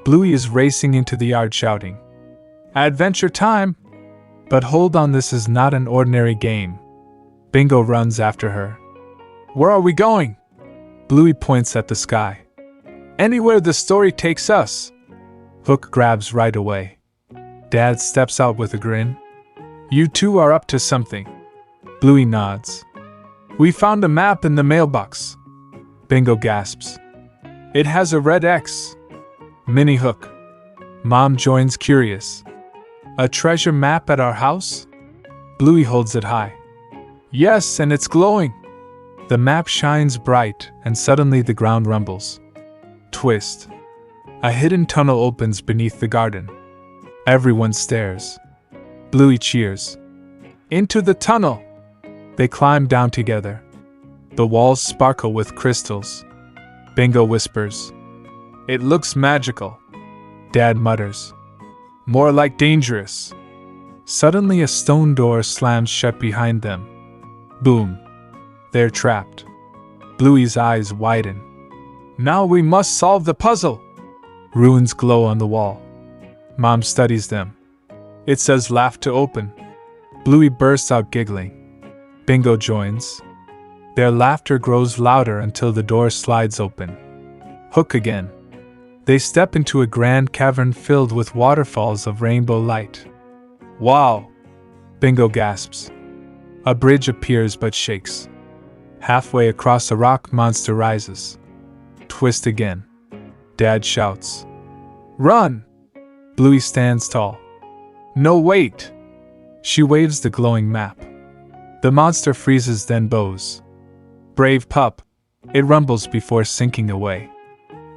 Bluey is racing into the yard shouting, "Adventure time!" But hold on, this is not an ordinary game. Bingo runs after her. "Where are we going?" Bluey points at the sky. "Anywhere the story takes us." Hook grabs right away. Dad steps out with a grin. "You two are up to something." Bluey nods. "We found a map in the mailbox." Bingo gasps. "It has a red X." Minnie Hook. Mom joins curious. "A treasure map at our house?" Bluey holds it high. "Yes, and it's glowing." The map shines bright, and suddenly the ground rumbles. Twist. A hidden tunnel opens beneath the garden. Everyone stares. Bluey cheers. "Into the tunnel!" They climb down together. The walls sparkle with crystals. Bingo whispers, "It looks magical." Dad mutters, "More like dangerous." Suddenly a stone door slams shut behind them. Boom. They're trapped. Bluey's eyes widen. "Now we must solve the puzzle." Runes glow on the wall. Mom studies them. It says "laugh to open." Bluey bursts out giggling. Bingo joins. Their laughter grows louder until the door slides open. Hook again. They step into a grand cavern filled with waterfalls of rainbow light. "Wow!" Bingo gasps. A bridge appears but shakes. Halfway across, a rock monster rises. Twist again. Dad shouts, "Run!" Bluey stands tall. "No, wait!" She waves the glowing map. The monster freezes, then bows. "Brave pup!" It rumbles before sinking away.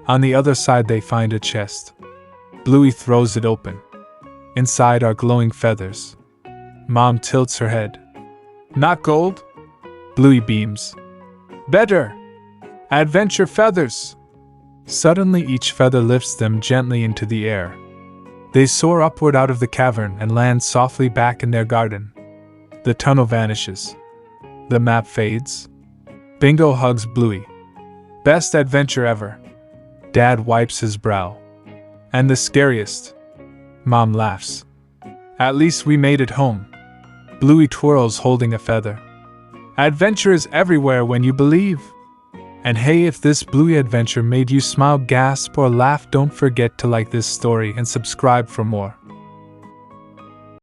On the other side they find a chest. Bluey throws it open. Inside are glowing feathers. Mom tilts her head. "Not gold?" Bluey beams. "Better! Adventure feathers!" Suddenly each feather lifts them gently into the air. They soar upward out of the cavern and land softly back in their garden. The tunnel vanishes. The map fades. Bingo hugs Bluey. "Best adventure ever." Dad wipes his brow. "And the scariest." Mom laughs. "At least we made it home." Bluey twirls, holding a feather. Adventure is everywhere when you believe. And hey, if this Bluey adventure made you smile, gasp, or laugh, don't forget to like this story and subscribe for more.